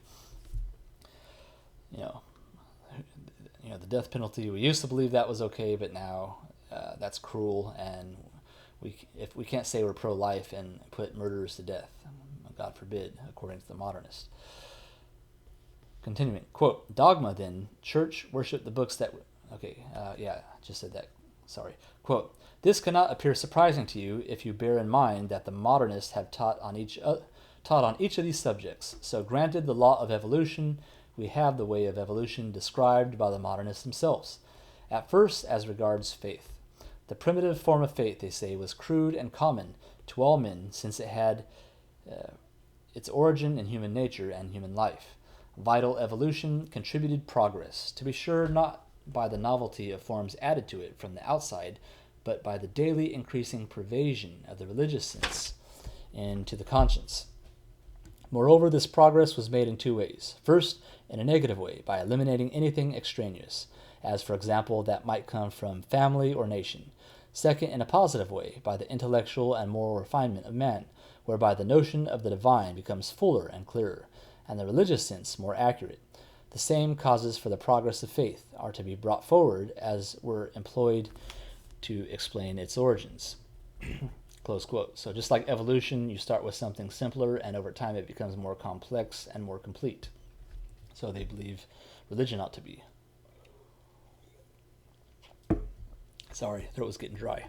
The death penalty, we used to believe that was okay, but now that's cruel, and if we can't say we're pro-life and put murderers to death, God forbid, according to the Modernists. Continuing, quote, dogma, then, church worship the books that... just said that. Sorry. Quote, this cannot appear surprising to you if you bear in mind that the Modernists have taught on each of these subjects. So granted the law of evolution, we have the way of evolution described by the Modernists themselves. At first, as regards faith. The primitive form of faith, they say, was crude and common to all men, since it had its origin in human nature and human life. Vital evolution contributed progress, to be sure not by the novelty of forms added to it from the outside, but by the daily increasing pervasion of the religious sense into the conscience. Moreover, this progress was made in two ways. First, in a negative way, by eliminating anything extraneous, as for example that might come from family or nation. Second, in a positive way, by the intellectual and moral refinement of man, whereby the notion of the divine becomes fuller and clearer, and the religious sense more accurate. The same causes for the progress of faith are to be brought forward as were employed to explain its origins. Close quote. So just like evolution, you start with something simpler, and over time it becomes more complex and more complete. So they believe religion ought to be. Sorry, throat was getting dry.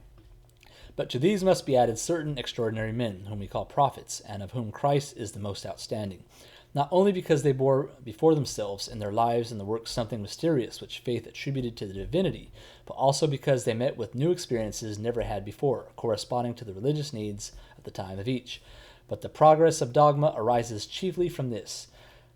But to these must be added certain extraordinary men, whom we call prophets, and of whom Christ is the most outstanding. Not only because they bore before themselves in their lives and the works something mysterious which faith attributed to the divinity, but also because they met with new experiences never had before, corresponding to the religious needs of the time of each. But the progress of dogma arises chiefly from this,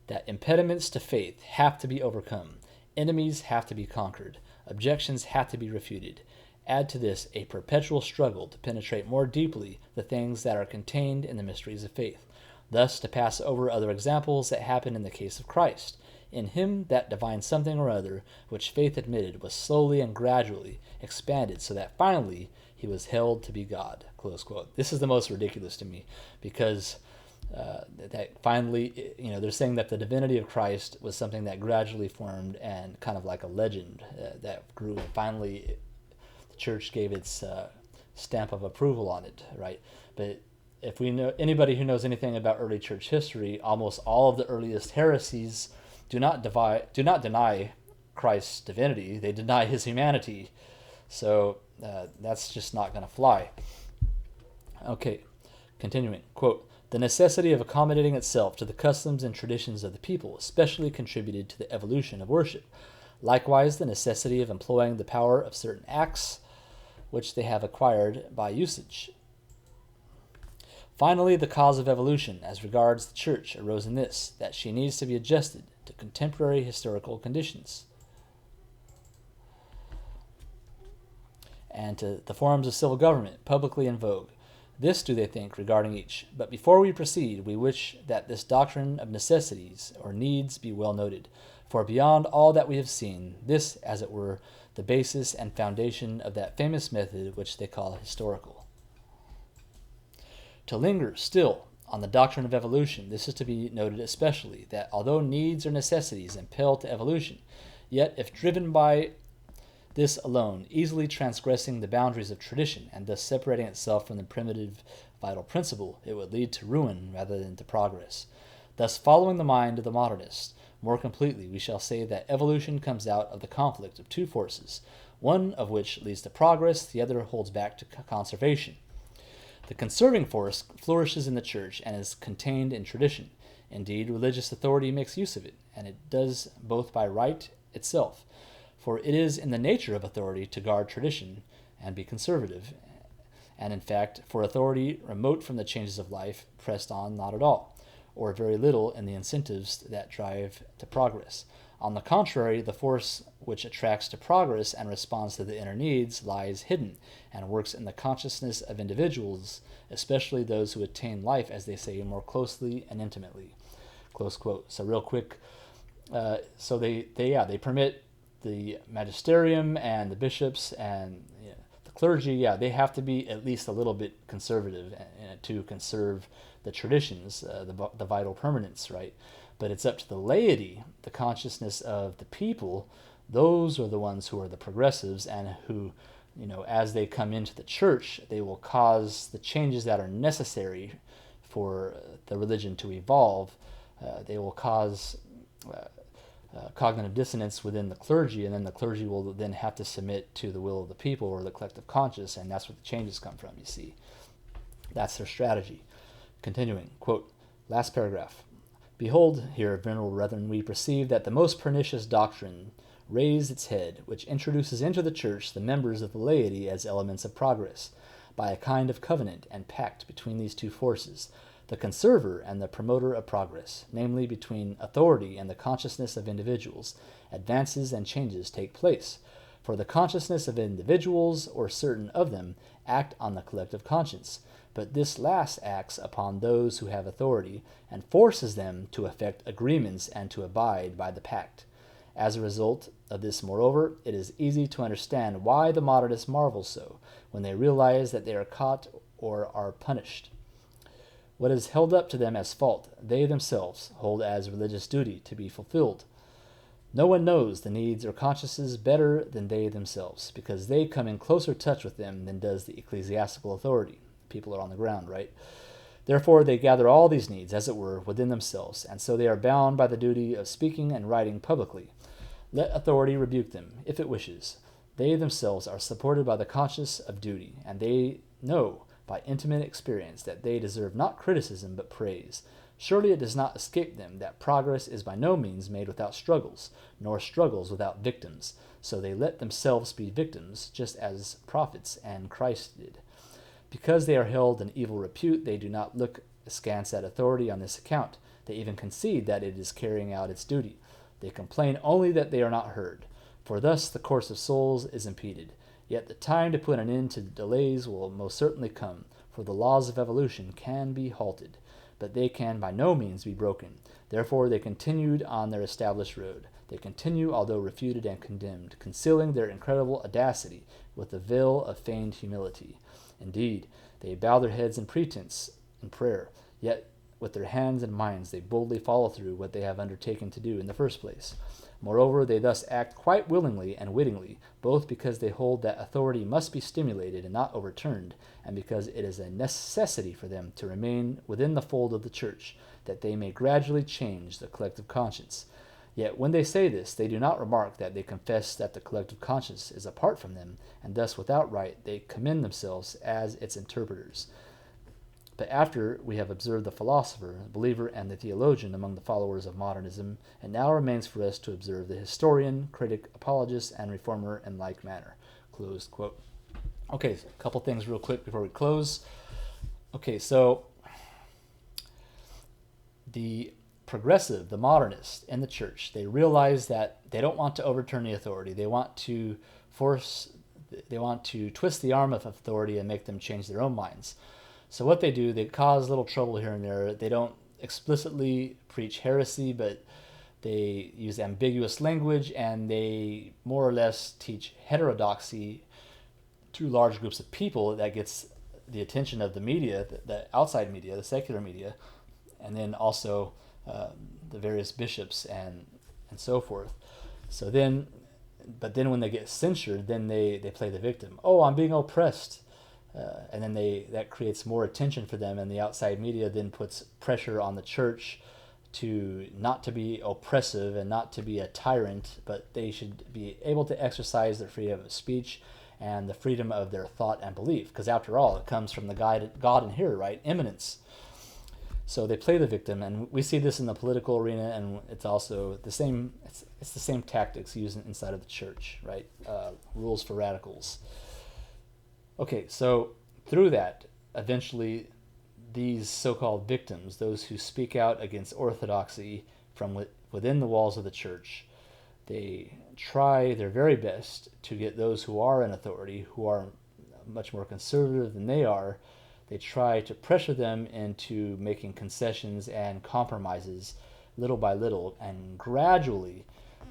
that impediments to faith have to be overcome, enemies have to be conquered, objections have to be refuted. Add to this a perpetual struggle to penetrate more deeply the things that are contained in the mysteries of faith. Thus, to pass over other examples that happened in the case of Christ. In him, that divine something or other, which faith admitted, was slowly and gradually expanded, so that finally he was held to be God. Close quote. This is the most ridiculous to me, because that finally, they're saying that the divinity of Christ was something that gradually formed and kind of like a legend that grew, and finally the church gave its stamp of approval on it, right? But if we know anybody who knows anything about early church history, almost all of the earliest heresies do not deny Christ's divinity; they deny his humanity. So that's just not going to fly. Okay, continuing. Quote, the necessity of accommodating itself to the customs and traditions of the people especially contributed to the evolution of worship. Likewise, the necessity of employing the power of certain acts which they have acquired by usage. Finally, the cause of evolution as regards the church arose in this, that she needs to be adjusted to contemporary historical conditions and to the forms of civil government publicly in vogue. This do they think regarding each. But before we proceed, we wish that this doctrine of necessities or needs be well noted. For beyond all that we have seen, this, as it were, the basis and foundation of that famous method which they call historical. To linger still on the doctrine of evolution, this is to be noted especially, that although needs or necessities impel to evolution, yet if driven by this alone, easily transgressing the boundaries of tradition and thus separating itself from the primitive vital principle, it would lead to ruin rather than to progress. Thus, following the mind of the Modernists, more completely we shall say that evolution comes out of the conflict of two forces, one of which leads to progress, the other holds back to conservation. The conserving force flourishes in the church and is contained in tradition. Indeed, religious authority makes use of it, and it does both by right itself. For it is in the nature of authority to guard tradition and be conservative, and in fact, for authority remote from the changes of life, pressed on not at all, or very little in the incentives that drive to progress. On the contrary, the force which attracts to progress and responds to the inner needs lies hidden and works in the consciousness of individuals, especially those who attain life, as they say, more closely and intimately. Close quote. So real quick, so they permit the magisterium and the bishops and the clergy, they have to be at least a little bit conservative to conserve the traditions, the vital permanence, right? But it's up to the laity, the consciousness of the people. Those are the ones who are the progressives and who, as they come into the church, they will cause the changes that are necessary for the religion to evolve. They will cause cognitive dissonance within the clergy, and then the clergy will then have to submit to the will of the people or the collective conscience, and that's where the changes come from, you see. That's their strategy. Continuing, quote, last paragraph. Behold, here, venerable brethren, we perceive that the most pernicious doctrine raised its head, which introduces into the church the members of the laity as elements of progress, by a kind of covenant and pact between these two forces, the conserver and the promoter of progress, namely between authority and the consciousness of individuals, advances and changes take place. For the consciousness of individuals, or certain of them, act on the collective conscience, but this last acts upon those who have authority, and forces them to effect agreements and to abide by the pact. As a result of this, moreover, it is easy to understand why the Modernists marvel so, when they realize that they are caught or are punished. What is held up to them as fault, they themselves hold as religious duty to be fulfilled. No one knows the needs or consciences better than they themselves, because they come in closer touch with them than does the ecclesiastical authority. People are on the ground, right? Therefore, they gather all these needs, as it were, within themselves, and so they are bound by the duty of speaking and writing publicly. Let authority rebuke them, if it wishes. They themselves are supported by the conscience of duty, and they know by intimate experience that they deserve not criticism but praise. Surely it does not escape them that progress is by no means made without struggles, nor struggles without victims. So they let themselves be victims, just as prophets and Christ did. Because they are held in evil repute, they do not look askance at authority on this account. They even concede that it is carrying out its duty. They complain only that they are not heard, for thus the course of souls is impeded. Yet the time to put an end to delays will most certainly come, for the laws of evolution can be halted, but they can by no means be broken. Therefore they continued on their established road. They continue, although refuted and condemned, concealing their incredible audacity with the veil of feigned humility. Indeed, they bow their heads in pretense in prayer, yet with their hands and minds they boldly follow through what they have undertaken to do in the first place. Moreover, they thus act quite willingly and wittingly, both because they hold that authority must be stimulated and not overturned, and because it is a necessity for them to remain within the fold of the Church, that they may gradually change the collective conscience. Yet when they say this, they do not remark that they confess that the collective conscience is apart from them, and thus without right they commend themselves as its interpreters. But after we have observed the philosopher, the believer, and the theologian among the followers of modernism, it now remains for us to observe the historian, critic, apologist, and reformer in like manner. Closed quote. Okay, so a couple things real quick before we close. Okay, so the progressive, the modernist in the church, they realize that they don't want to overturn the authority. They want to twist the arm of authority and make them change their own minds. So what they do, they cause little trouble here and there. They don't explicitly preach heresy, but they use ambiguous language, and they more or less teach heterodoxy to large groups of people. That gets the attention of the media, the outside media, the secular media, and then also the various bishops and so forth. But then when they get censured, then they play the victim. Oh, I'm being oppressed. And then that creates more attention for them, and the outside media then puts pressure on the church to not to be oppressive and not to be a tyrant, but they should be able to exercise their freedom of speech and the freedom of their thought and belief, because after all, it comes from the God in here, right? Immanence. So they play the victim, and we see this in the political arena, and it's also the same. It's the same tactics used inside of the church, right? Rules for radicals. Okay, so through that, eventually these so-called victims, those who speak out against orthodoxy from within the walls of the church, they try their very best to get those who are in authority, who are much more conservative than they are, they try to pressure them into making concessions and compromises little by little, and gradually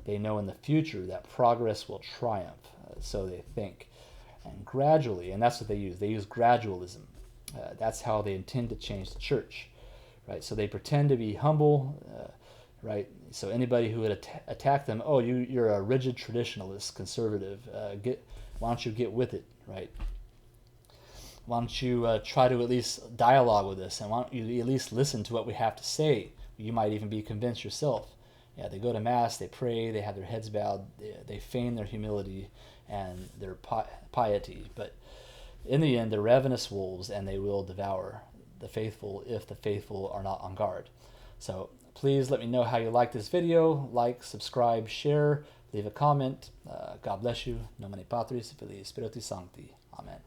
they know in the future that progress will triumph, so they think. And gradually, and that's what they use gradualism. That's how they intend to change the church, right? So they pretend to be humble, right? So anybody who would attack them, oh, you're a rigid traditionalist, conservative. Why don't you get with it, right? Why don't you try to at least dialogue with us, and why don't you at least listen to what we have to say? You might even be convinced yourself. Yeah, they go to mass, they pray, they have their heads bowed, they feign their humility and their piety, but in the end, they're ravenous wolves, and they will devour the faithful if the faithful are not on guard. So please let me know how you like this video. Like, subscribe, share, leave a comment. God bless you. Nomine Patris, Filii, Spiritus Sancti. Amen.